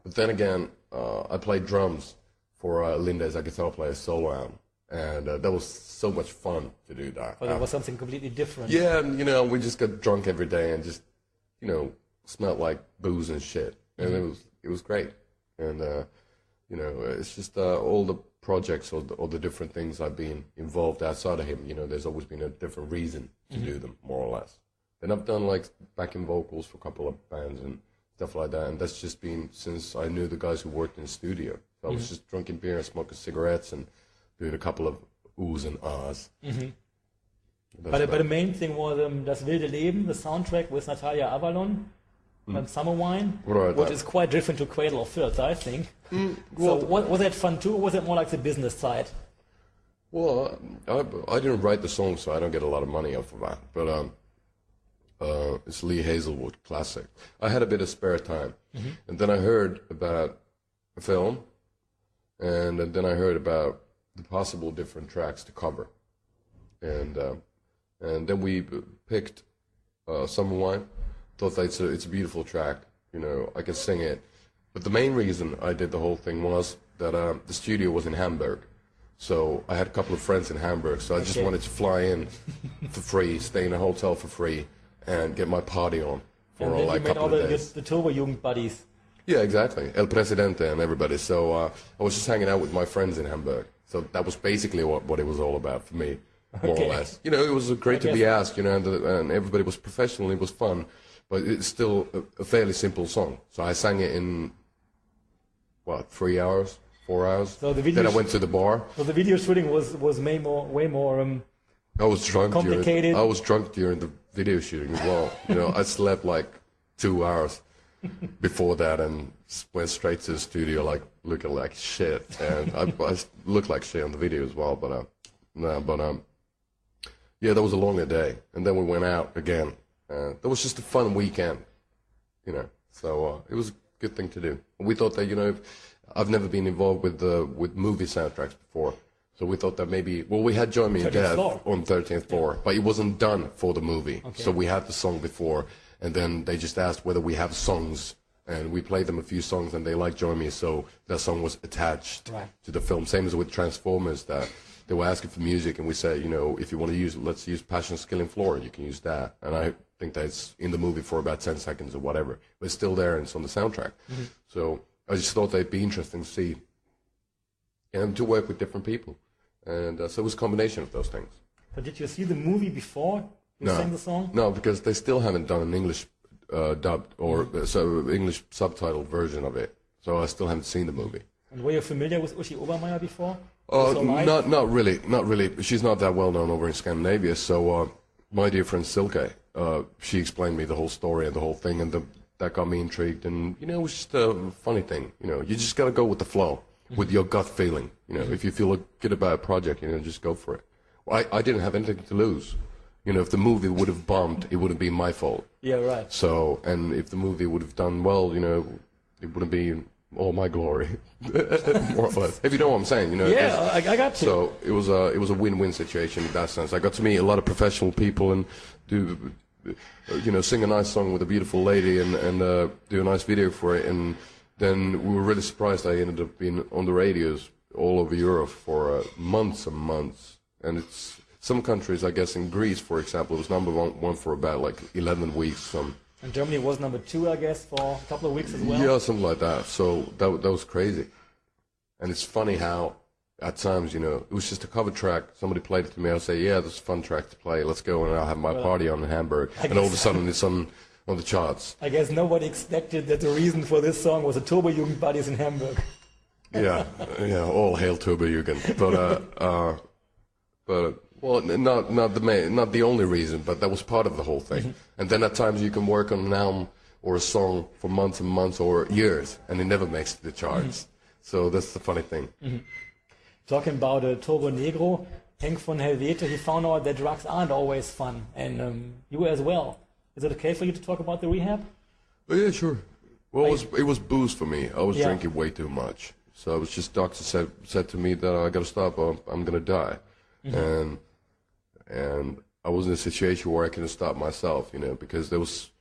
But then again, I played drums for Linda as a guitar player solo album, and that was so much fun to do that. But it was something completely different. Yeah, and we just got drunk every day and just smelled like booze and shit, and it was great. And it's just all the projects or the different things I've been involved outside of him. There's always been a different reason to do them, more or less. And I've done like backing vocals for a couple of bands and stuff like that, and that's just been since I knew the guys who worked in the studio. So I was just drinking beer and smoking cigarettes and doing a couple of oohs and ahs. But the main thing was Das wilde Leben, the soundtrack with Natalia Avalon, Summer Wine, which is quite different to Cradle of Filth, I think. So was that fun too, or was it more like the business side? Well, I didn't write the song, so I don't get a lot of money off of that. But it's Lee Hazelwood classic. I had a bit of spare time, and then I heard about a film, and then I heard about the possible different tracks to cover, and then we picked Summer Wine. Thought that it's a beautiful track, I can sing it. But the main reason I did the whole thing was that the studio was in Hamburg. So I had a couple of friends in Hamburg, so I just wanted to fly in for free, stay in a hotel for free, and get my party on for like a couple of days. The Turbo-Jugend buddies. Yeah, exactly. El Presidente and everybody. So I was just hanging out with my friends in Hamburg. So that was basically what it was all about for me, more or less. It was great to be asked, and everybody was professional, it was fun. But it's still a fairly simple song. So I sang it in, 3 hours, 4 hours? So then I went to the bar. So the video shooting was way more I was drunk complicated. I was drunk during the video shooting as well. I slept like 2 hours before that and went straight to the studio looking like shit. And I looked like shit on the video as well. But yeah, that was a longer day. And then we went out again. That was just a fun weekend, so it was a good thing to do. We thought that, I've never been involved with movie soundtracks before, so we thought that maybe, we had Join Me in Death on 13th Floor, but it wasn't done for the movie. Okay. So we had the song before, and then they just asked whether we have songs, and we played them a few songs, and they liked Join Me, so that song was attached to the film. Same as with Transformers, that they were asking for music, and we said, if you want to use, let's use Passion, Skill, and Floor, you can use that. And I think that it's in the movie for about 10 seconds or whatever, but it's still there and it's on the soundtrack. So I just thought that'd be interesting to see and to work with different people. And so it was a combination of those things. But did you see the movie before you sang the song? No, because they still haven't done an English dubbed or English subtitled version of it. So I still haven't seen the movie. And were you familiar with Uschi Obermeier before? Not really. She's not that well known over in Scandinavia. So my dear friend Silke, she explained me the whole story and the whole thing, and that got me intrigued. And it was just a funny thing. You just gotta go with the flow, with your gut feeling. If you feel good about a project, just go for it. Well, I didn't have anything to lose. If the movie would have bombed, it wouldn't be my fault. Yeah, right. So, and if the movie would have done well, it wouldn't be all my glory, more or less. If you know what I'm saying, Yeah, I got you. So it was a win-win situation in that sense. I got to meet a lot of professional people and sing a nice song with a beautiful lady and do a nice video for it. And then we were really surprised. I ended up being on the radios all over Europe for months and months. And it's some countries, I guess in Greece, for example, it was number one for about 11 weeks. And Germany was number 2, I guess, for a couple of weeks as well? Yeah, something like that. So that was crazy. And it's funny how, at times, it was just a cover track. Somebody played it to me. I'll say, yeah, that's a fun track to play. Let's go, and I'll have my party on in Hamburg. And all of a sudden, it's on the charts. I guess nobody expected that the reason for this song was the Turbo-Jugend buddies in Hamburg. Yeah, all hail Turbo-Jugend. But well, not the only reason, but that was part of the whole thing. And then at times you can work on an album or a song for months and months or years, and it never makes the charts. So that's the funny thing. Talking about Turbo Negro, Henk von Helvete, he found out that drugs aren't always fun, and you as well. Is it okay for you to talk about the rehab? Oh, yeah, sure. Well, it was booze for me. I was drinking way too much. So it was just doctor said to me that I got to stop or I'm going to die. And I was in a situation where I couldn't stop myself, because there was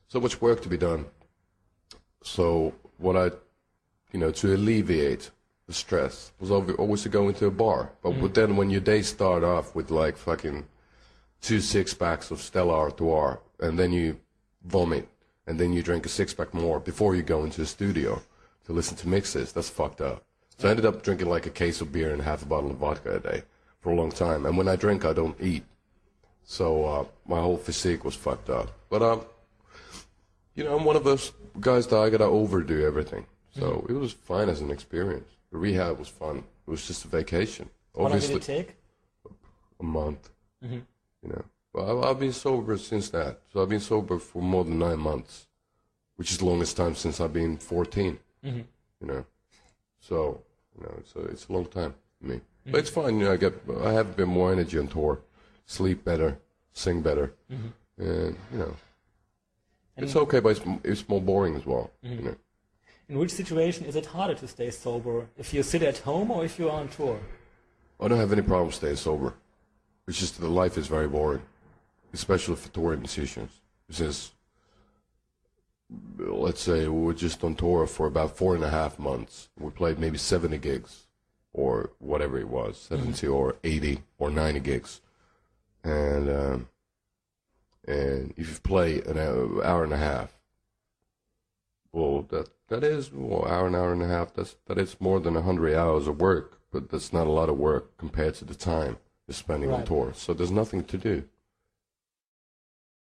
so much work to be done. So what I you know, to alleviate the stress was always to go into a bar. But then when your day start off with like fucking 2 6-packs of Stella Artois, and then you vomit, and then you drink a 6-pack more before you go into the studio to listen to mixes, that's fucked up. So I ended up drinking like a case of beer and half a bottle of vodka a day for a long time. And when I drink, I don't eat. So my whole physique was fucked up. But, you know, I'm one of those guys that I gotta overdo everything. So it was fine as an experience. The rehab was fun. It was just a vacation. How long did it take? A month. You know, well, I've been sober since that. So I've been sober for more than 9 months, which is the longest time since I've been 14. You know, so you know, it's a long time for me. But it's fine. You know, I have a bit more energy on tour, sleep better, sing better, and you know, it's okay. But it's more boring as well. You know. In which situation is it harder to stay sober? If you sit at home or if you're on tour? I don't have any problem staying sober. It's just that life is very boring, especially for touring musicians. Since, let's say, we were just on tour for about 4.5 months. We played maybe 70 gigs, or whatever it was, 70 or 80 or 90 gigs. And if you play an hour and a half, well, that is hour and a half. That is more than 100 hours of work, but that's not a lot of work compared to the time you're spending on tour. So there's nothing to do.